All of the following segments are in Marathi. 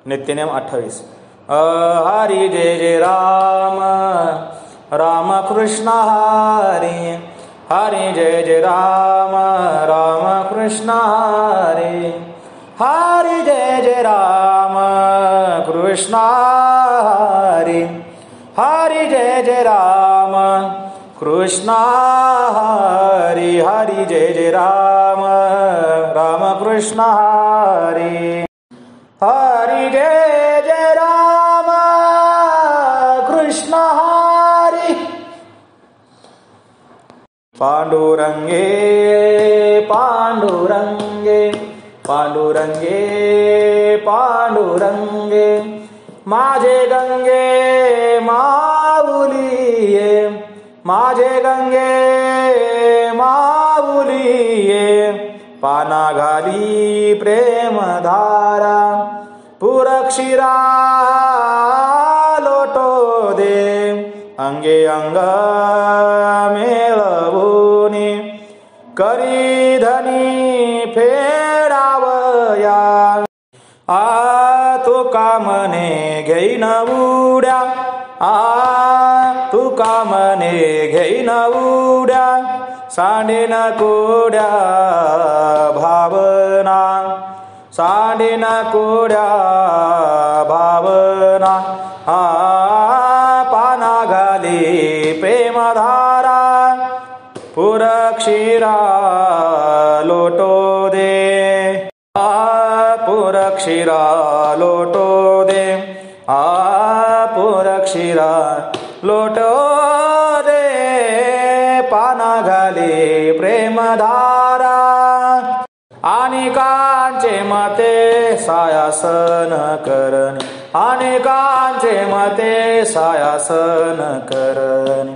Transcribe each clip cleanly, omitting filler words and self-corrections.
नित्यनेम 28. हरी जय जय राम राम कृष्ण हरी. हरी जय जय राम राम कृष्ण हरी. हरी जय जय राम कृष्ण हरी. हरी जय जय राम कृष्ण हरी. हरी जय जय राम राम कृष्ण हरी. हरी जय जय राम कृष्ण हरी. पांडुरंगे पांडुरंगे पांडुरंगे पांडुरंगे माझे गंगे माऊलिये. माझे गंगे माऊलिये. पाना घाली प्रेमधारा पुरक्षिरा लोटो दे. अंगे अंग मेळवूनी करी धनी फेडावया. तुका मने घेईन उड्या. तुका मने घेईन उड्या. सांडेन कोड्या भावना. सांडेन कोड्या भावना. पाना घाली प्रेमधारा पुरक्षिरा लोटो दे. पुरक्षिरा लोटो दे. पुरक्षिरा लोटो दे. पाना घाली प्रेमधारा. अनेकांचे मते सायासन करणे. अनेकांचे मते सायासन करणे.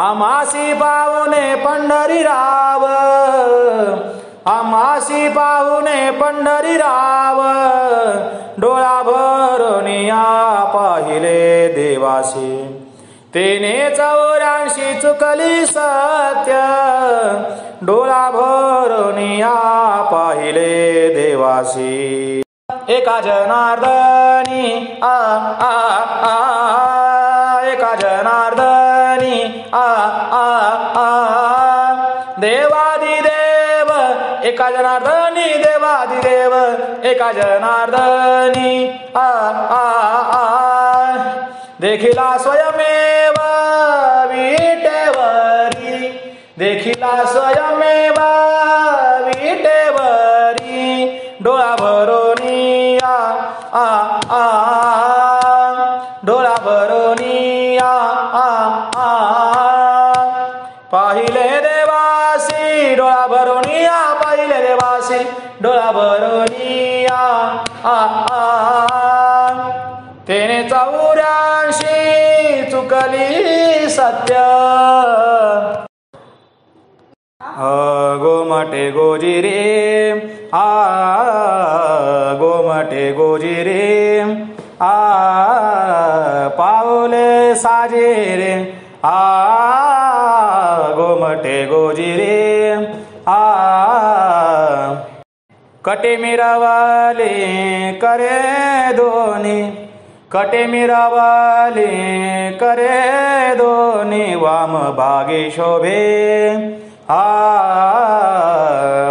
आमासी पाहुणे पंढरी राव. आमासी पाहुणे पंढरी राव. डोळा भरोनिया पाहिले देवासी. तेने 84 चुकली सत्य. डोळा भरोनिया पाहिले देवासी. एका जनार्दनी आ आ आ. एका जनार्दनी आ आ आ. देवादिदेव एका जनार्दनी. देवादिदेव एका जनार्दनी आ आ आ. देखिला स्वयमेव विटेवरी. देखिला स्वयमेव विटेवरी. डोळा भरोनिया आ आ. डोळा भरोनिया आ आ. पाहिले देवासी डोळा भरोनिया. पाहिले देवासी डोळा भरोनिया आ आ. तेने 84 चुकली सत्य. गोमटे गोजिरे आ. गोमटे गोजिरे आ. पाऊले साजे रे आ. गोमटे गोजिरे आ. कटे मिरवाले करे दोनी. कटे मिरवाले करे दोनी. वाम भागे शोभे आ.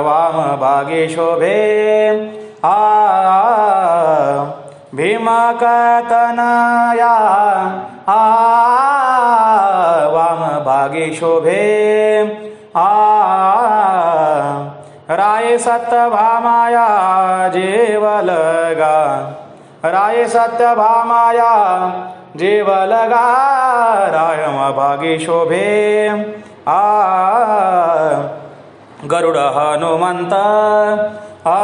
वाम भागे शोभे आ. भीमा कतनया आ. वाम भागे शोभे आ. राय सत्यभामाया जेवलगा. राय सत्यभामाया जेवलगा. रायम भागे शोभे आ. गरुड हनुमंत आ.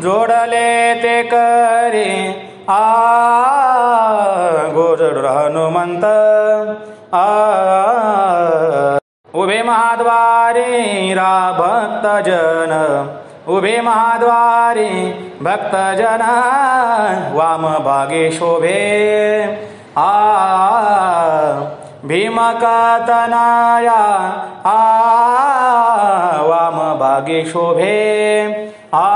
जोडले ते करे आ. गरुड हनुमंत आ. उभे महाद्वारी रा भक्तजन. उभे महाद्वारी भक्तजन. वाम भागे शोभे आ. भीमकतनाया आ. वाम भागे शोभे आ.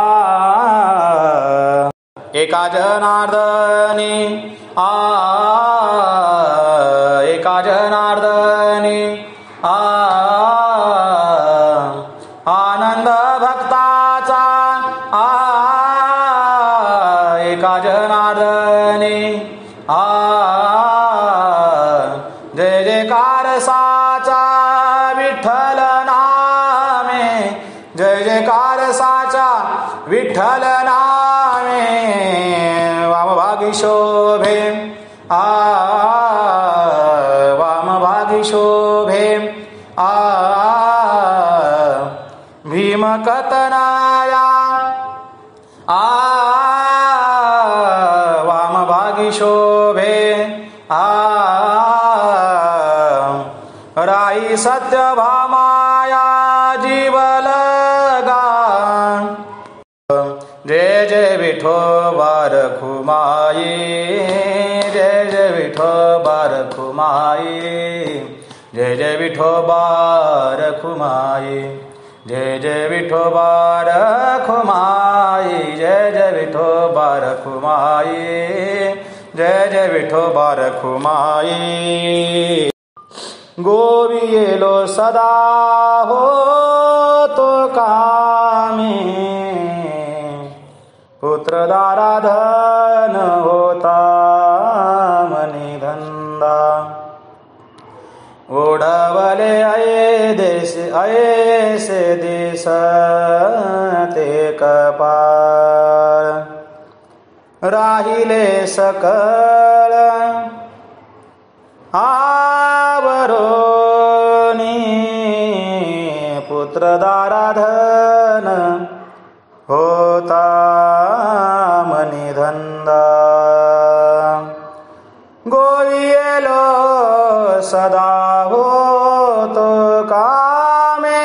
एका जनार्दनी एका जनार्दनी आनंद भक्ताचा एका जनार्दनी जय जयकार साचा विठ्ठल नामे जय जयकार साचा विठ्ठल नामे वामभागी शोभे वामभागी शोभे भीमकतनाया वामभागी शोभे राई सत्यभामाया जीवलगा जय जय विठोबा रखुमाई जय जय विठोबा रखुमाई जय जय विठोबा रखुमाई जय जय विठोबा रखुमाई जय जय विठोबा रखुमाई जय जय विठोबा रखुमाई गोवियेलो सदा हो तो कामी पुत्रदाराधन होता मनी धंदा ओढवले ऐसे देश ते कपाळ राहिले सकळ आवरोनी पुत्रदाराधन होता मनी धंदा गोवियेलो सदा होतो कामे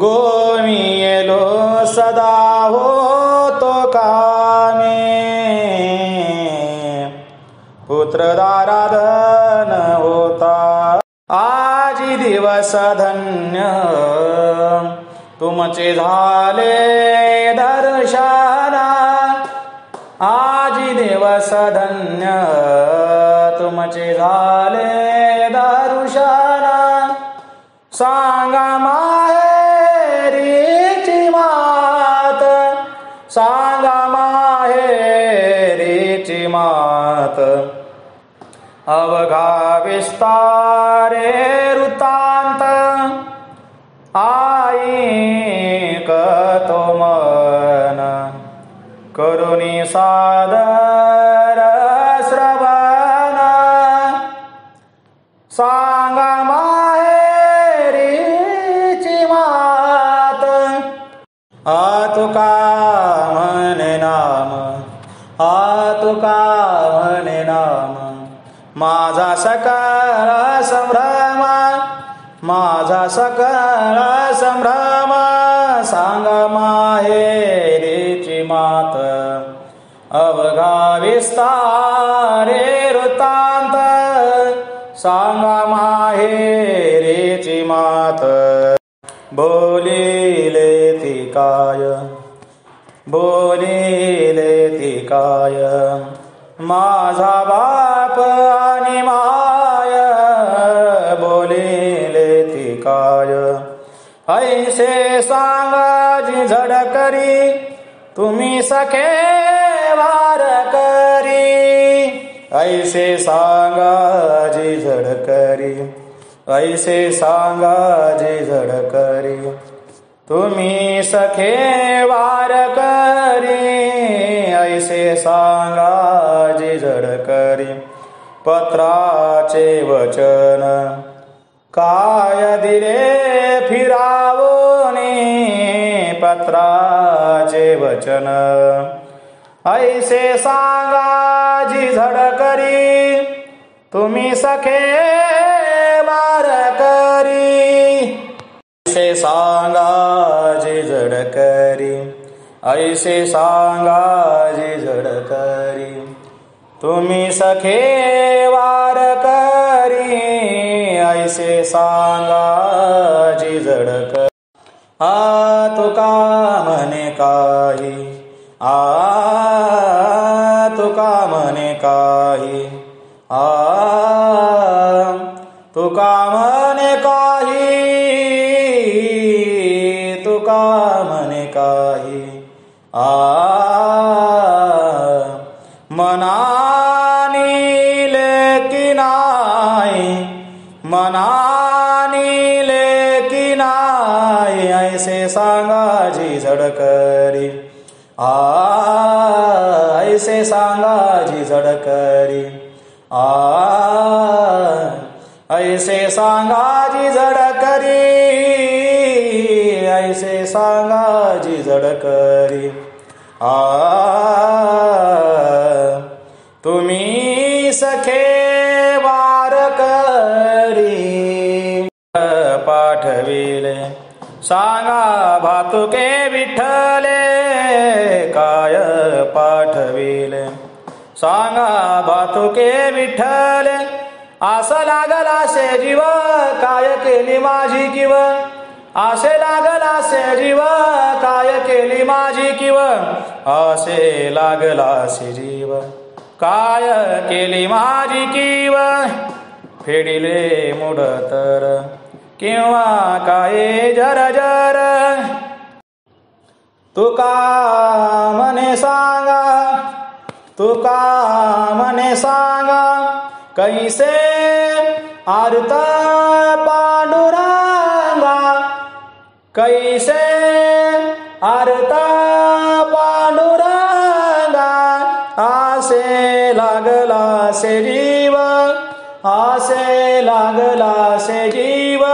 गोवियेलो सदा होतो कामे पुत्रदाराधन होता आजी दिवस धन्य तुमचे झाले दर्शन आजी दिवस धन्य तुमचे झाले दर्शन सांगा माहेरीची मात सांगा माहेरीची मात अवघा विस्तारे वृत्तांत ऐकतो मन करुणी सादर श्रवण सांगा माहेरीची मात तुका म्हणे नाम तुका म्हणे नाम माझा सकळ संभ्रम माझा सकळ संभ्रम सांगा माहेरीची मात अवघा विस्तारे वृत्तांत सांगा माहेरीची मात बोलिले ती काय बोलिले ती काय माझा बाप आणि माय बोलिले ती काय ऐसे सांगाजी झडकरी तुम्ही सखे वार करी ऐसे सांगाजी झडकरी ऐसे सांगाजी झडकरी तुम्ही सखे वार करी ऐसे सांगाजी झडकरी पत्राचे वचन काय दिले फिरावोनी पत्राचे वचन ऐसे सांगाजी झडकरी तुम्ही सखे वार करी ऐसे सांगाजी झडकरी ऐसे सांगाजी झडकरी तुम्ही सखे वार करी ऐसे सांगाजी झडकरी तुका म्हणे काही तुका म्हणे काही तुका म्हणे काही तुका म्हणे काही मनानी लेकी नाही मनानी लेकी नाही ऐसे सांगाजी झडकरी ऐसे सांगाजी झडकरी ऐसे सांगाजी झडकरी ऐसे सांगाजी झडकरी तुम्ही सखे वार करी पाठविले सांगा भातुके विठ्ठले काय पाठविले सांगा भातुके विठ्ठले आस लागला से जीव काय केली माझी किव आसे लागला से जीव काय केली माझी किव आसे लागला से जीव काय केली माझी किव फेडिले मुडतर किंवा काय जर तुका म्हणे सांगा तुका म्हणे सांगा कैसे आरत पांडुरंगा कैसे आरत पांडुरंगा आसे लागला से जीव आसे लागला से जीव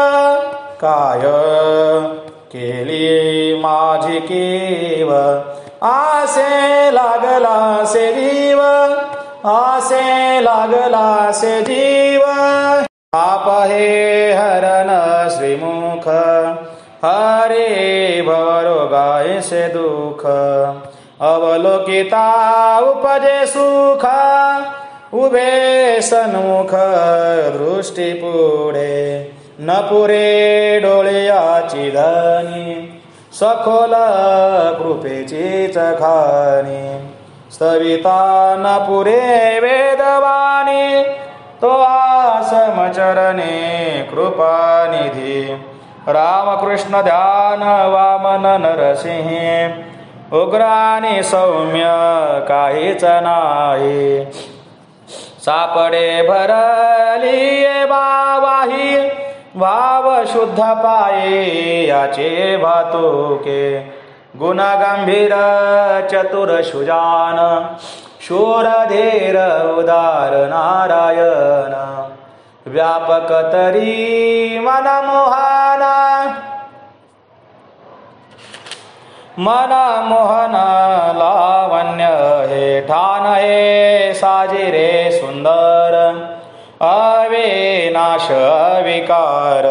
काय केली माझी कीव आसे लागला से जीव आसे लागला से जीव आप हे हरण श्रीमुख हरे भवरोगाय से दुख अवलोकिता उपजे सुख उभे सन्मुख दृष्टी पुढे न पुरे डोळ्याची धनी सखोल कृपेची चखानी स्तविता न पुरे वेदवाणी तो आसमचरणे कृपानिधी रामकृष्ण ध्यान वामन नरसिंह उग्रानी सौम्य काहीच नाही सापडे भरली बावाही भाव शुद्ध पाये याचे भातुके गुणगंभीर चतुर सुजान शूर धीर उदार नारायण व्यापक तरी मनमोहना मनमोहन लावण्य हे ठाण हे साजिरे सुंदर अविनाश अविकार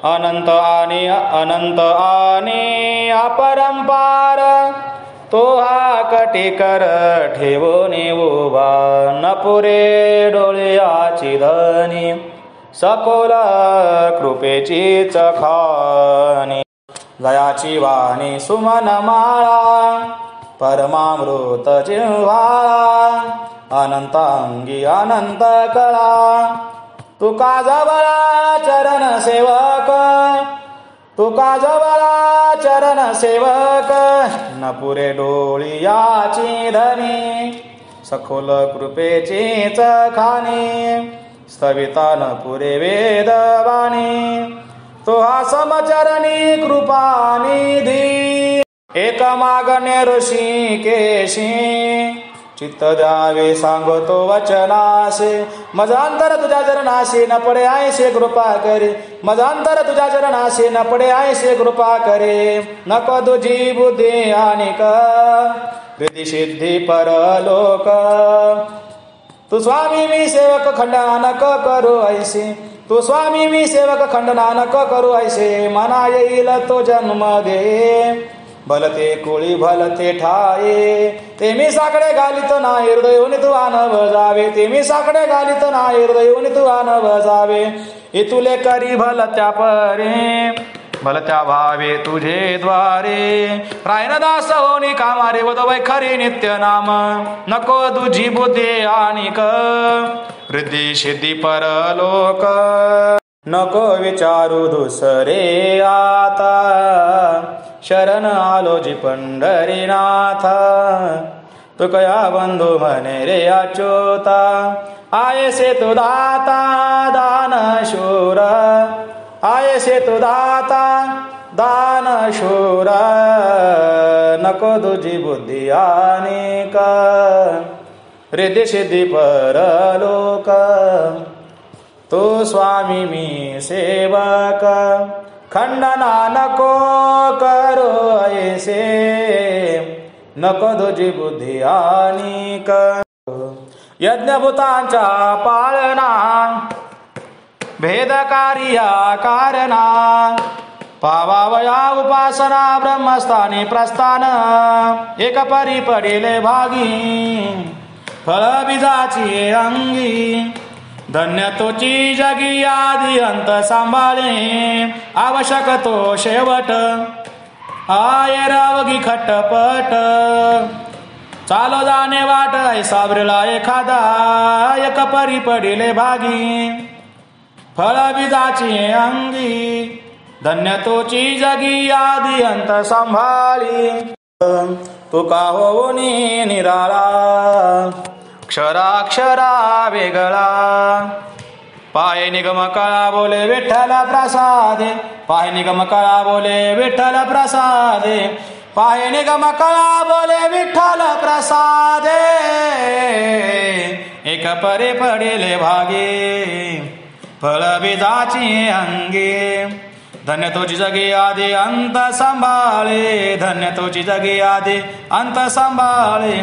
अनंत आणि अपरंपार तो हा कटिकर ठेवून उभा न पुरे डोळ्याची धनी सखोल कृपेची चखानी जयाची वाणी सुमन माळा परमामृत जिव्हाळा अनंतांगी अनंत कळा तुका जवळा चरण सेवक तुका जवळा चरण सेवक न पुरे डोळी याची धनी सखोल कृपेचीच खाणी स्थविता न पुरे वेदवाणी तो हा समचरणी कृपानिधी एक मागणे ऋषिकेशी चित्त द्यावे सांगतो वचनासे मजांतर तुझ्या चरणाशी न पडे आयसे कृपा करे मजांतर तुझ्या चरणाशी न पडे आयसे कृपा करे नको तुझी बुद्धी आणिक रिद्धी सिद्धी परलोक तू स्वामी मी सेवक खंडना नक करू ऐसे तू स्वामी मी सेवक खंडना नक करू ऐसे मना येईल तो जन्म दे भलते कुळी भलते ठाये ते मी साकडे घालित ना हृदय तू आन बजावे ते मी साकडे घालित ना हृदय तू आन बजावे इतुले करी भलत्या परे भलत्या भावे तुझे द्वारे रायनदास होनी कामारे वदवै खरी नित्य नाम नको तुझी बुद्धी आणिक रिद्धी सिद्धी परलोक नको विचारू दुसरे आता शरण आलो जी पंढरीनाथ तुकया बंधू म्हणे रे अच्युता आयसे तू दाता दान शूर आयसे तू दाता दान शूर नको तुझी बुद्धी आणिक रिद्धी सिद्धी परलोक तू स्वामी मी सेवक खंडना नको करो ऐसे नको तुझी बुद्धी आणिक यज्ञभूतांच्या पाळना भेदकारिया कारणा पावावया उपासना ब्रह्मस्थानी प्रस्थान एक परी पडिले भागी फळ बीजाची अंगी धन्य तोची जगी आदी अंत सांभाळे आवश्यक तो शेवट आय रावगी खटपट चालो जाणे वाट ऐसा ब्रिला एखादा एक परी पडिले भागी फळ बीजाची अंगी धन्य तोची जगी आदी अंत सांभाळी तुका होऊनी निराळा क्षराक्षरा वेगळा पाय निगम कळा बोले विठ्ठल प्रसादे पाय निगम कळा बोले विठ्ठल प्रसादे पाय निगम कळा बोले विठ्ठल प्रसादे एक परे पडिले भागे फळ बीजाची अंगे धन्य तोची जगी आदि अंत सांभाळे धन्य तोची जगी आदि अंत सांभाळे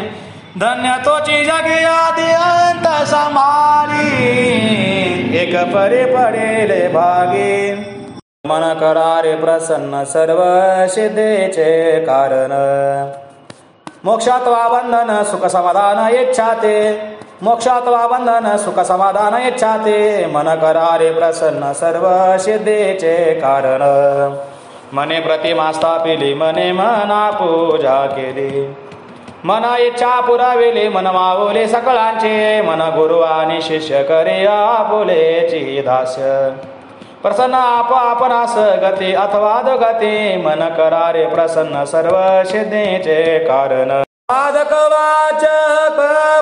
धन्य तोची जगी आदि अंत सांभाळी एक परे पडेले भागी मन करारे प्रसन्न सर्व सिद्धेचे कारण मोक्षात वा बंधन सुख समाधान इच्छाते मोक्षात वा बंधन सुख समाधान इच्छाते मन करारे प्रसन्न सर्व सिद्धेचे कारण मने प्रतिमा स्थापिली मने मना पूजा केली मना इच्छा पुराविले मन मावले सकळांचे मन गुरु आणि शिष्य करे आपुलेची दास्य प्रसन्न आपणास गती अथवा गती मन करारे प्रसन्न सर्व सिद्धीचे कारण साधक वाचक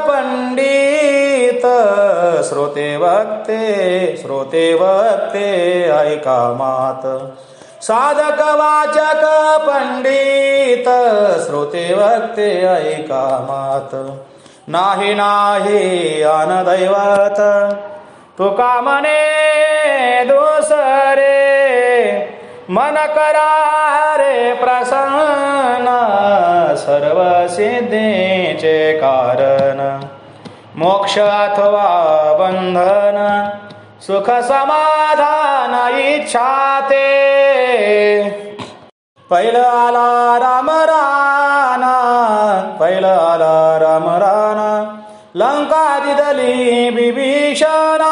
पंडित श्रोते वक्ते ऐका मात साधक वाचक पंडित श्रोते वक्ते ऐका मात नाही नाही आन दैवत तुका मने दुसरे मन करारे प्रसन्न सर्व सिद्धीचे कारण मोक्ष अथवा बंधन सुख समाधान इच्छाते पहिलं आला राम राणा पहिलं आला राम राणा लंका दिदली बिभीषणा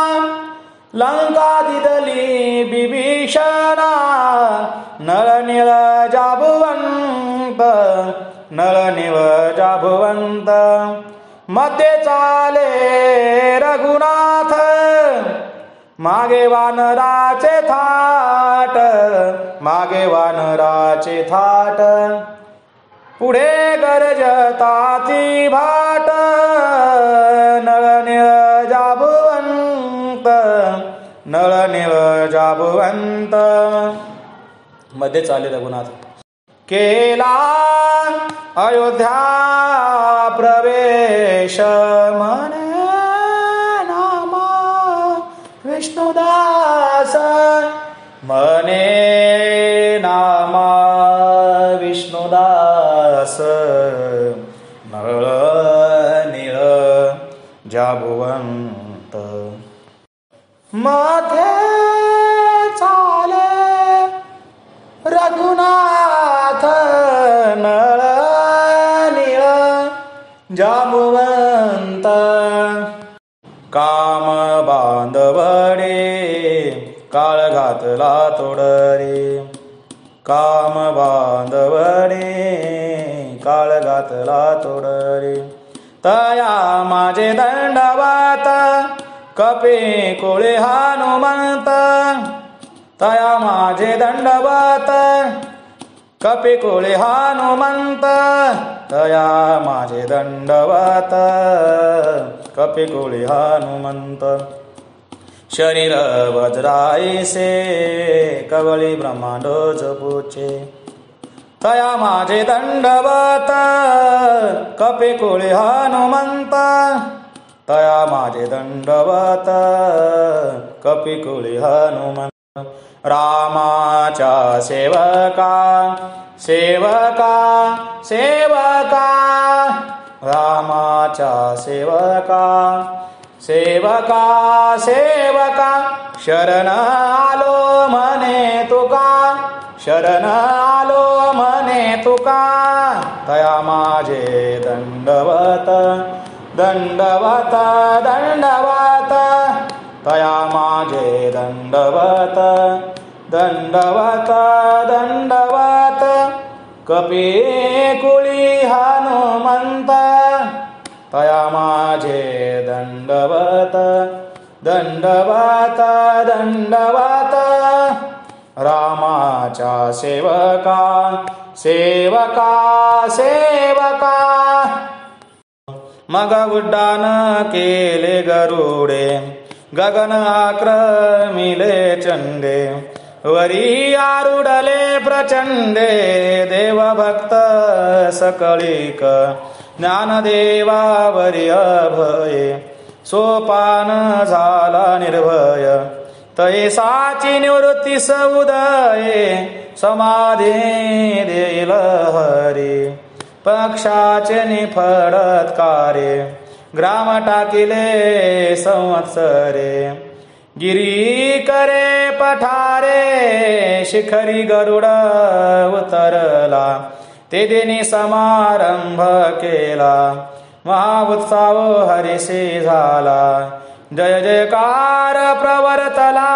लंका दिदली बिभीषणा नळ निळ नळनिव जाभुवंत मध्ये चाले रघुनाथ मागे वानराचे थाट मागे वानराचे थाट पुढे गरजताती भाट नळनिळ जाभुवंत नळनिळ जाभुवंत मध्ये चाले रघुनाथ केला अयोध्या प्रवेश म्हणे नाम विष्णुदास म्हणे नाम विष्णुदास नळ निळ जाभुवंत मध्ये चाले रघुनाथ नळ निळ जाभुवंत काम बांधवडे काळ घातला तोडरे काम बांधवडे काळ घातला तोडरे तया माझे दंडवत कपे कोळे हनुमंत तया माझे दंडवत कपे कोळे हनुमंत तया माझे दंडवत कपे कोळे हनुमंत शरीर वज्रायसे कवळी ब्रह्मांड जपूचे तया माझे दंडवत कपे कोळे हनुमंत तया माझे दंडवत कपे कोळे हनुमंत रामाच्या सेवका सेवका सेवका रामाच्या सेवका सेवका सेवका शरण आलो म्हणे तुका शरण आलो म्हणे तुका तया माझे दंडवत दंडवत दंडवत तया माझे दंडवत दंडवत दंडवत कपी कुळी हनुमंत तया माझे दंडवत दंडवत दंडवत रामाच्या सेवका सेवका सेवका मग उड्डाण केले गरुडे गगन आक्रमिले चंडे वरी आरुडले प्रचंडे देवभक्त सकळीक ज्ञानदेवावरी अभये सोपान झाला निर्भय तैसाची निवृत्ती सौदये समाधी देईल हरी पक्षाचे निफडत कार्य ग्राम टाकिले संवत्सरे गिरी करे पठारे शिखरी गरुड उतरला ते दिनी समारंभ केला महाउत्सव हरिसी झाला जय जयकार प्रवर्तला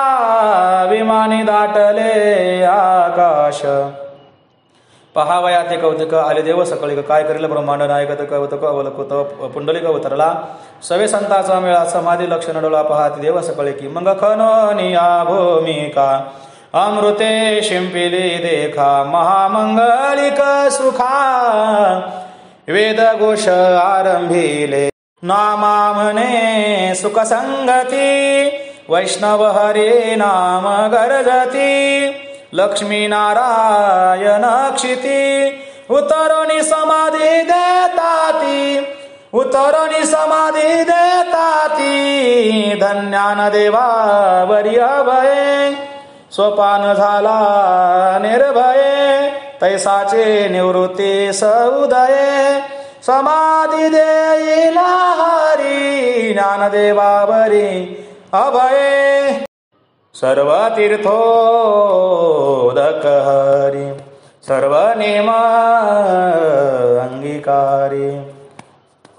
विमानी दाटले आकाश पहावया ते कौतुक आले देव सकळिक काय करेल ब्रह्मांड नायक कौतुक अवलकुत पुंडलिक उतरला सवे संताचा मेळा समाधी लक्ष नडला पहाती देव सकळिकी मग खनोनिया भूमिका अमृते शिंपिली देखा महामंगलिक सुखा वेद घोष आरंभिले नामा म्हणे सुख संगती वैष्णव हरी नाम गरजती लक्ष्मी नारायण क्षिती उतरणी समाधी देताती उतरणी समाधी देताती धन्यान देवावरी अभये सोपान झाला निर्भये तैसाचे निवृत्ती सौदये समाधी देईला हरी ज्ञानदेवावरी अभये सर्व तीर्थोदक हरी सर्व नेम अंगीकारी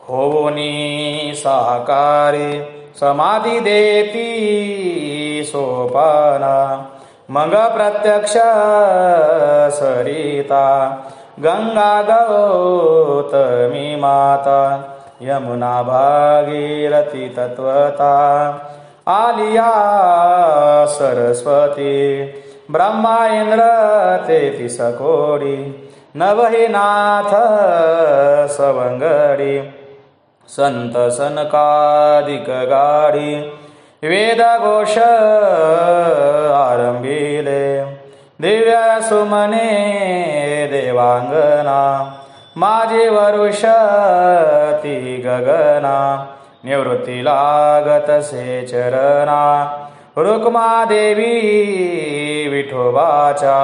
होनी साकारी समाधी देती सोपाना मग प्रत्यक्ष सरिता गंगा गौतमी माता यमुना भागीरथी तत्वता आलिया सरस्वती ब्रह्मा इंद्र तेतीस कोडी नवही नाथ सवंगडी संत सनकादिक गाडी वेद घोष आरंभिले दिव्य सुमने देवांगना माझे वरुषती गगना निवृत्ती लागत से चरणा रुक्मा देवी विठोबाचा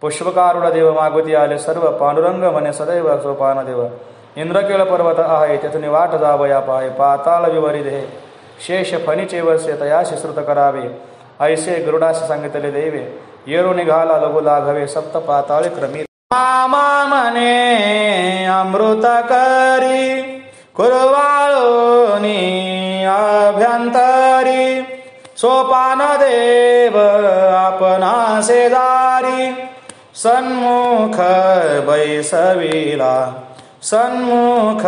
पुष्पकारुड देव मागुती आले सर्व पांडुरंग म्हणे सदैव सोपान देव इंद्रकेळ पर्वत आहे तेथून वाट जावया पाहे पाताळ विवरी देह शेष फणीचे वसे तयाशी श्रुत करावे ऐसे गरुडाशी सांगितले देवे येरो निघाला लघु लाघवे सप्त पाताळे क्रमी मामा म्हणे अमृत करी कुरवाळोनी अभ्यंतरी सोपान देव आपणा शेजारी सन्मुख बैसविला सन्मुख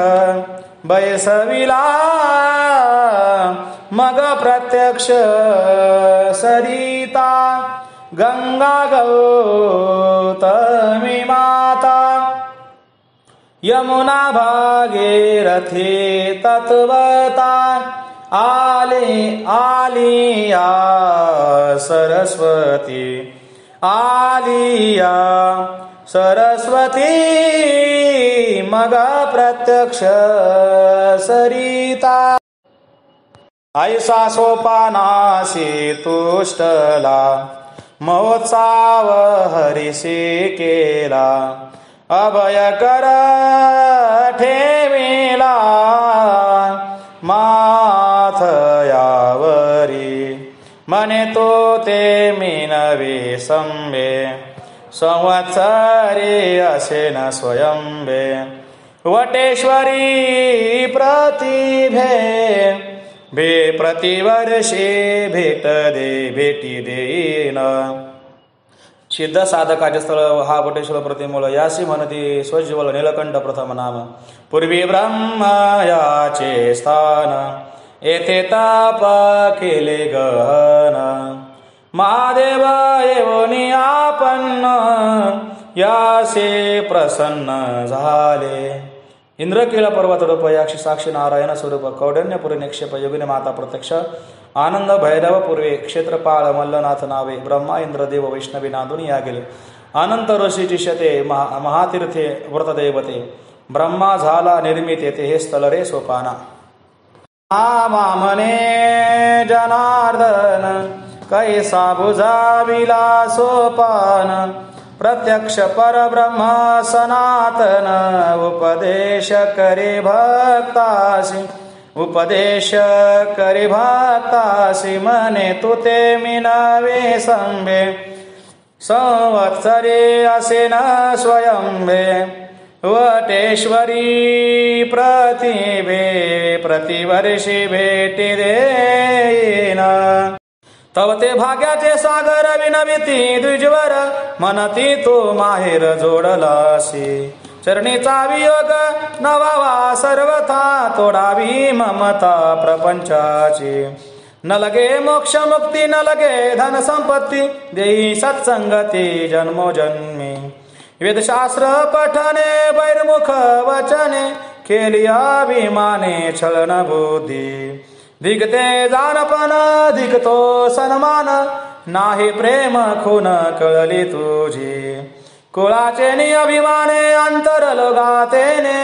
बैसविला मग प्रत्यक्ष सरिता गंगा गौतमी माता यमुना भागीरथी तत्वता आलिया सरस्वती आलिया सरस्वती मग प्रत्यक्ष सरिता ऐसा सोपानासी तुष्टला महोत्सव हरिसी केला अभय कर ठेविला माथ यावरी मने तो ते मिनवे संबे संवत्सरे असे न स्वयंबे वटेश्वरी प्रतिभे भे प्रतिवर्षे भेटी देईन सिद्ध साधकाचे स्थळ हा वटेश्वर प्रतिमूळ यासी म्हणती स्वज्वल नीलकंठ प्रथम नाम पूर्वी ब्रह्मयाचे स्थान येथे ताप केले गहन महादेव येवनी आपन्न यासे प्रसन्न झाले इंद्रकीळ पर्वत रूप याक्षी साक्षी नारायण स्वरूप कौंडण्यपुरी निक्षेप योगिनी माता प्रत्यक्ष आनंद भैरव पूर्वे क्षेत्रपाळ मल्लनाथ नावे ब्रह्मा इंद्रदेव वैष्णवी नांदून या गेले अनंत ऋषीची शते महातीर्थे व्रतदैवते ब्रह्मा झाला निर्मित येथे हे स्थल रे सोपाना म्हणे जनार्दन कैसा बुजाविला सोपान प्रत्यक्ष परब्रह्म सनातन उपदेश करे भक्तासी मने तू ते मिनावे संभे संवत्सरे असे न स्वयंभे वटेश्वरी प्रतिभे प्रतिवर्षी भेटी देईन तव ते भाग्याचे सागर विनविती द्विजवर मनती तो माहेर जोडलासी चरणीचा वियोग नवावा सर्वथा तोडावी ममता प्रपंचाची न लगे मोक्ष मुक्ती न लगे धन संपत्ती देई सत्संगती जन्मोजन्मी वेदशास्त्र पठने बैरमुख वचने केली अभिमाने छळन बुद्धी दिगते जानपण दिगतो सन्मान नाही प्रेम खून कळली तुझी कुळाचे नि अभिमाने अंतरलोगातेने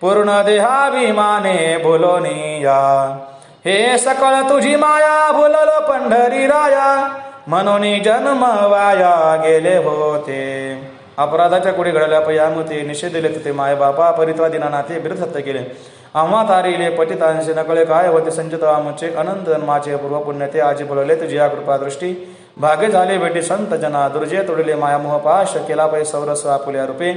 पूर्ण देहाभिमाने भुलोनिया हे सकळ तुझी माया भुललो पंढरी राया म्हणून जन्म वाया गेले होते अपराधाच्या कुडी घडल्या पयामुते निषेध दिले तिथे माय बापा परित्वा दिना नाते बिरथत्त केले आम्हा तारिले पतितांचे नकळे काय होते संचित आमुचे अनंत जन्माचे पूर्व पुण्य ते आजी बोलले तुझी या कृपा दृष्टी भाग्य झाले भेटी संत जना दुर्जय तोडले माया मोह पाश केला पै सौरस आपुल्या रूपे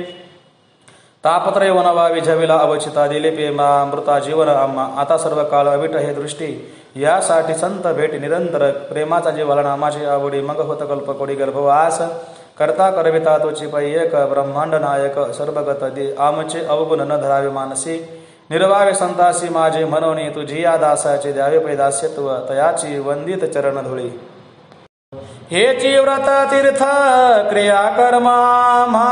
तापत्रय वनवा विझविला अवचिता दिले पे अमृता जीवन आम्हा आता सर्व काळ अविट हे दृष्टी यासाठी संत भेटी निरंतर प्रेमाचा जीवाला नामाची आवडी मग होत कल्प कोडी गर्भवास करता करविता तोची पै एक ब्रह्मांड नायक सर्वगत दे आमचे अवगुण न धरावे मानसी निर्वावे संतासी माझे म्हणून तुझी या दासाचे द्यावे पैदास्यत्व तयाची वंदित चरण धुळी हेची व्रत तीर्थ क्रिया कर्म आमा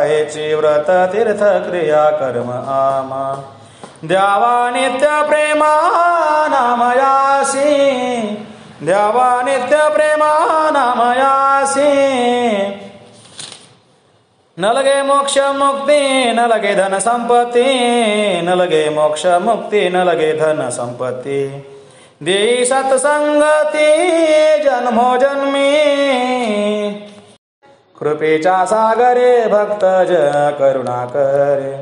हेची व्रत तीर्थ क्रिया कर्म आमा द्यावा नित्य प्रेमा नामयासी द्यावा नित्य प्रेमा नामयासी न लगे मोक्ष मुक्ती न लगे धन संपत्ती न लगे मोक्ष मुक्ती न लगे धन संपत्ती देई सत्संगती जन्मोजन्मी कृपेच्या सागरे भक्त करुणा करे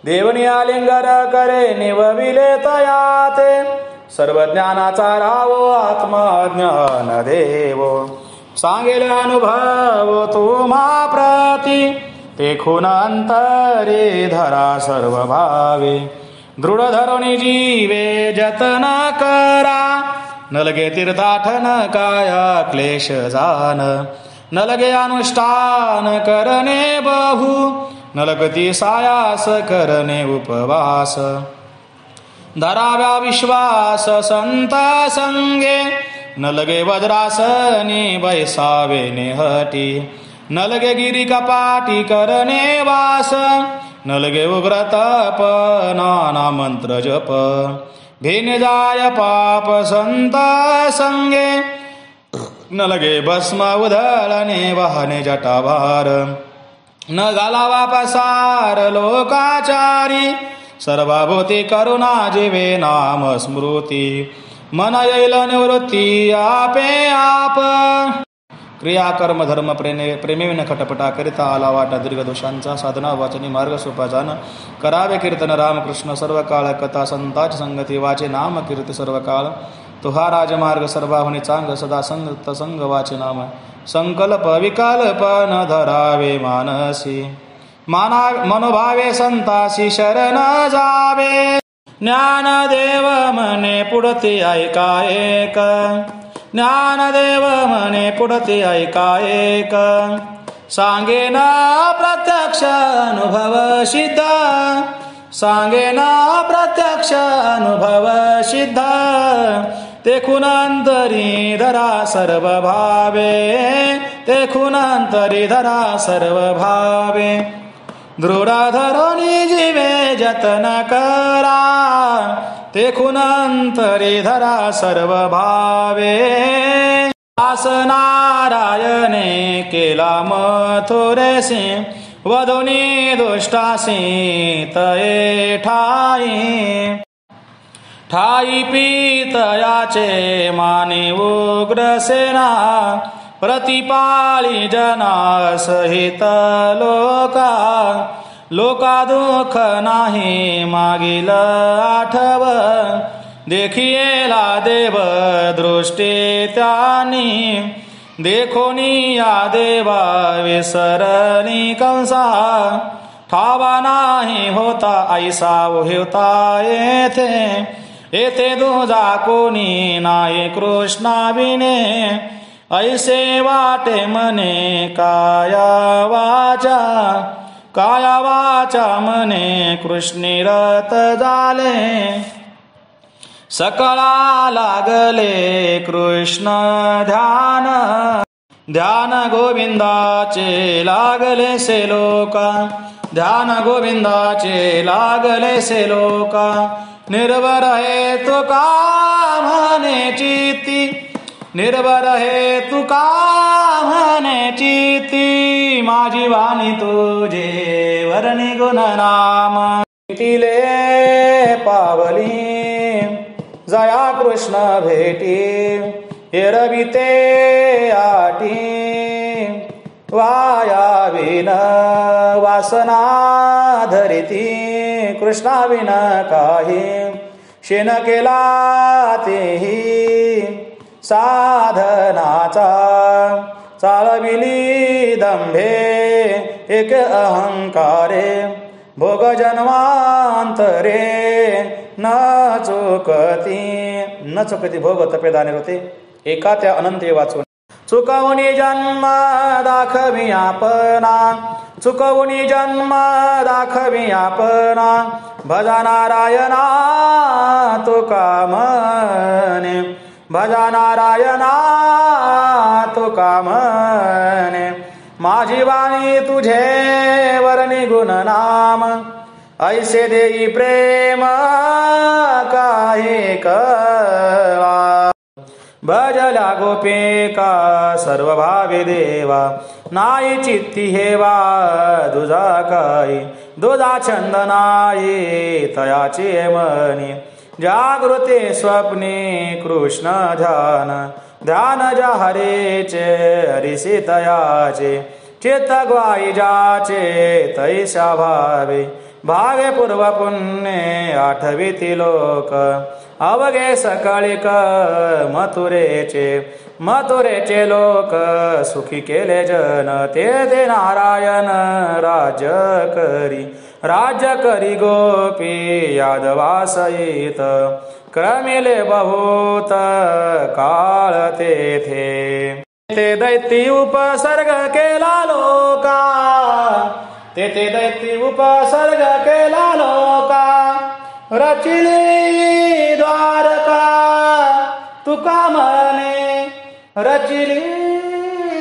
देवनी आलिंगर करे निवविले तयाते सर्व ज्ञानाचा रावो आत्मज्ञान देवो सांगेल अनुभव तुम्हा प्रती तेखून अंतरे धरा सर्व भावे दृढ धरुणी जीवे जतन करा न लगे तीर्थाटन काया क्लेश जान न लगे अनुष्ठान करणे बहु न लगती सायास करणे उपवास धराव्या विश्वास संत संगे न लगे वज्रासनी बैसावे नेहटी न लगे गिरी कपाटी करणे वास न लगे उग्र तप नाना मंत्र जप भेने जाय पाप संत संगे न लगे भस्म उधळणे वाहने जटाभार न घालावा पसार लोकाचारी सर्वभूती करुणा जीवे नाम स्मृती मन येईल निवृत्ती आपे आप क्रिया कर्म धर्म प्रेमेविन खटपटा करिता आला वाटा दीर्घ दोषांचा साधना वाचनी मार्ग सोपा जाण करावे कीर्तन रामकृष्ण सर्व काळ कथा संताची संगती वाचे नाम कीर्ती सर्व काळ तुहा राजमार्ग सर्वाहुनी चांग सदा संत संग वाचे नाम संकल्प विकल्प न धरावे मानसी मनोभावे संतासी शरण जावे ज्ञानदेव मने पुढते ऐका एक ज्ञानदेव मने पुढते ऐका एक सांगेन प्रत्यक्ष अनुभव सिद्ध सांगेन प्रत्यक्ष अनुभव सिद्ध तेखून अंतरी धरा सर्व भावे तेखून अंतरी धरा सर्व भावे दृढ धरुणी जीवे जतन करा तेखून अंतरी धरा सर्व भावे दास नारायणे केला मथुरेसी वधुनी दुष्टासी तये ठाई ठाई पीतयाचे मानी उग्रसेना प्रतिपाळी जना सहित लोका दुःख नाही मागील आठव देखिएला देव दृष्टी त्यांनी देखोनी या देवा विसरणी कंसा ठावा नाही होता ऐसा होता येथे दुजा कोणी नाही कृष्णा विने ऐसे वाटे मने काया वाचा मने कृष्णी रत झाले सकळा लागले कृष्ण ध्यान गोविंदाचे लागले से लोका ध्यान गोविंदाचे लागले से लोका निर्भर हे तुका म्हणे चित्ती निर्भर हे तुका म्हणे चित्ती माझी वाणी तुझे वर्णी गुणनाम तिले पावली जया कृष्ण भेटी एरविते आटी वाया विन वासना धरिती कृष्णा विन काही शेन केला तेही साधनाचा चालविली दंभे एक अहंकारे भोग जन्मांतरे न चुकती भोग तपेदाने होते एका त्या अनंत वाचून चुकवणी जन्म दाखवी आपणा चुकवणी जन्म दाखवी आपणा भजा नारायणा तुका म्हणे भजा नारायणा तुका म्हणे माझी वाणी तुझे वर्णी गुण नाम ऐसे देई प्रेम काही कळवा भजला गोपिका सर्व भावे देवा नाही चित्ती हेवा दुजा काही दुजा छंद नाही तयाचे मनी जागृते स्वप्ने कृष्ण ध्यान ध्यान जा हरेचे हरिसी तयाचे चित्त ग्वाई जाचे तैसा भावे भावे पूर्व पुण्ये आठविती लोक अवघे सकाळिक मथुरेचे लोक सुखी केले जन ते नारायण राज्य करी गोपी यादवासहित क्रमिले बहुत काळ तेथे ते दैती उपसर्ग केला लोका तेथे दैती उपसर्ग केला लोका रचिली द्वारका तुका म्हणे रचिली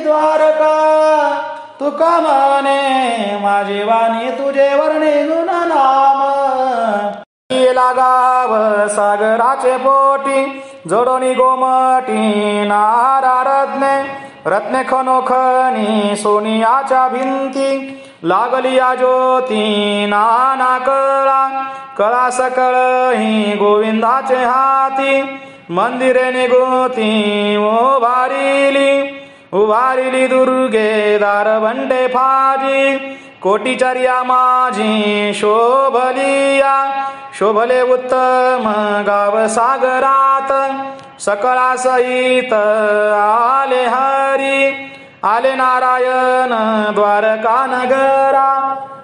द्वारका तुका म्हणे माझी वाणी तुझे वर्णी गुण नाम लागाव सागराचे पोटी जोडोनी गोमटी नारा रत्ने खनोखनी सोनियाच्या भिंती लागली या ज्योती नाना कळा सकळ ही गोविंदाचे हाती मंदिरे निगोती उभारिली दुर्गे दारवंडे फाजी कोटीचर्या माझी शोभले उत्तम गाव सागरात सकळा सहित आले हरी आले नारायण द्वारका नगरा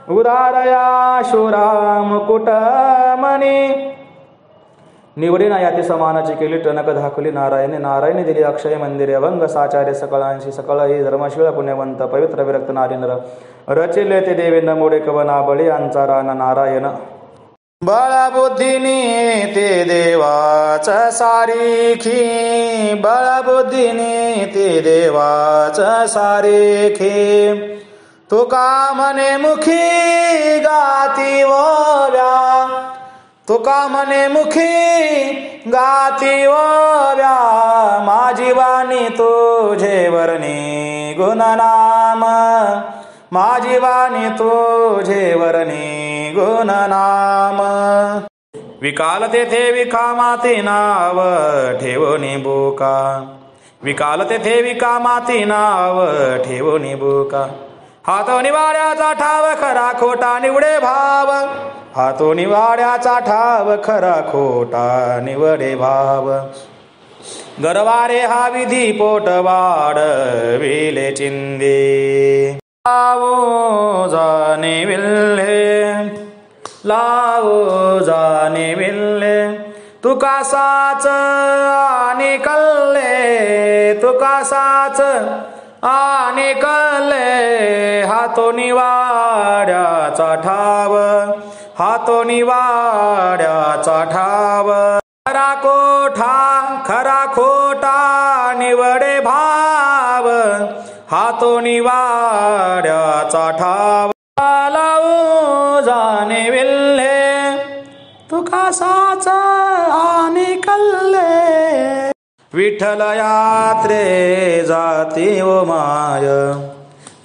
उदारया शुरा मुकुटमणी निवडीना याती समानाची केली टणक धाकली नारायणी दिली अक्षय मंदिरे अभंग साचार्य सकळांशी सकळ ही धर्मशीळ पुण्यवंत पवित्र विरक्त नारी नर रचिले ते देवेंद्र मोडे कवना बळी यांचा राना नारायण बळबुद्धीने ते देवाच सारीखी बळबुद्धीने ते देवाच सारीखी तुका म्हणे मुखी गाती ओव्या तुका म्हणे मुखी गाती ओव्या माझी वाणी तुझे वर्णी गुणनाम माझी वाणी तुझे वर्णी गुणनाम विकाल तेथे विकामाती नाव ठेवणी बुका विकाल तेथे विकामाती नाव ठेवणी बुका हातो निवाड्याचा ठाव खरा खोटा निवडे भाव हातो निवाड्याचा ठाव खरा खोटा निवडे भाव गरवारे हा विधी पोट वाढविले चिंदे लावो जाणे विल्हे तुका साच आणि कल्ले तुका साच आणि कल्ले हातो निवाड्याचा ठाव हातो निवाड्याचा ठाव खरा खोटा निवडे भाव हातो निवाड्याचा ठाव लावू जाणे विल्हे तुका साच आणि कल्ले विठ्ठल यात्रे जाती ओ माय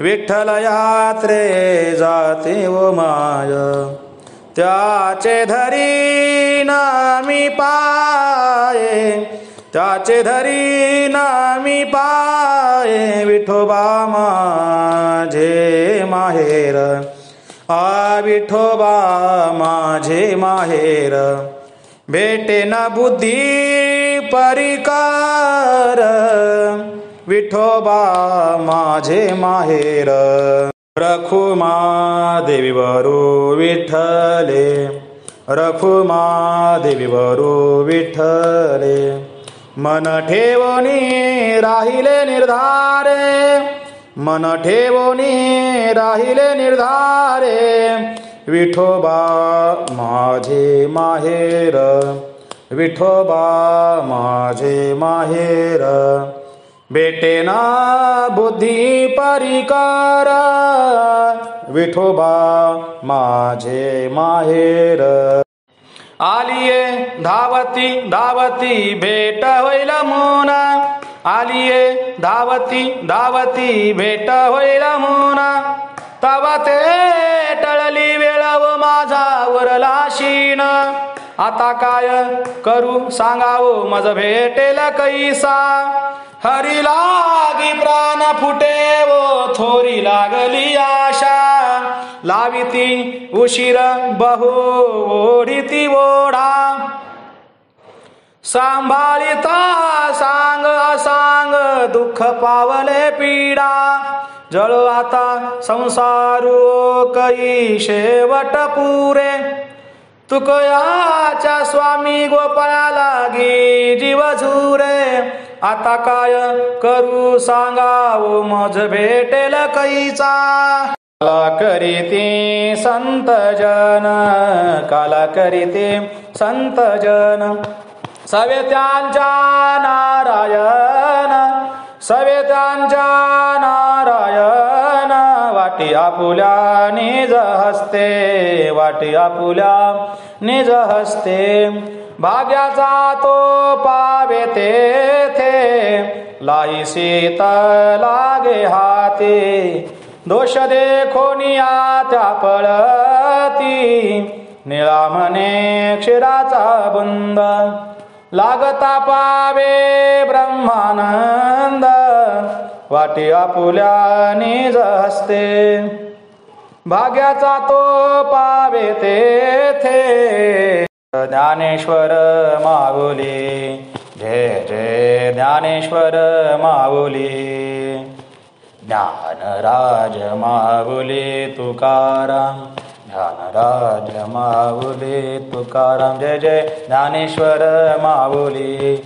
विठ्ठल यात्रे जाती ओ माय त्याचे धरी मी पाये त्याचे धरी मी पाये विठोबा माझे माहेर विठोबा माझे माहेर भेटे न बुद्धी परिकार विठोबा माझे माहेर रखुमा देवी वरू विठ्ठले रखुमा देवी वरू विठ्ठले मन ठेवणी राहिले निर्धारे, मन ठेवणी राहिले निर्धारे, विठोबा माझे माहेर, विठोबा माझे माहेर, भेटेना बुद्धी परिकर, विठोबा माझे माहेर. आलिये धावती धावती भेट होईल मुना, आलिये धावती धावती भेट होईल मुना, तवा ते टळली वेळ व माझा उरला शीन, आता काय करू सांगावं मज भेटेल कैसा, हरी लागी प्राण फुटे व थोरी लागली आशा, लाविती उशीर बहु ओढीती ओढा, सांभाळिता सांग असांग दुःख पावले पीडा, जळो आता संसारू कै शेवट पुरे, तुकयाच्या स्वामी गोपाळा लागी जीव झुरे, आता काय करू सांगावं मज भेटेल कैचा, काला करीते संत जन, काला करीते संत जन, सवेत्यांच्या नारायण, सवेत्यांच्या नारायण, वाटी आपुल्या निज हस्ते, वाटी आपुल्या निज हस्ते, भाग्याचा तो पावे तेथे, लाई सीत लागे हाती, दोष देखोनिया त्या पळती, निळा म्हणे क्षीराचा बुंद, लागता पावे ब्रह्मानंद, वाटी आपुल्या निज हस्ते, भाग्याचा तो पावे तेथे. ज्ञानेश्वर माऊली जय जय ज्ञानेश्वर माऊली, ज्ञानराज माऊली तुकाराम, ज्ञानराज माऊली तुकाराम, जय जय ज्ञानेश्वर माऊली,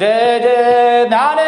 जय जय ज्ञान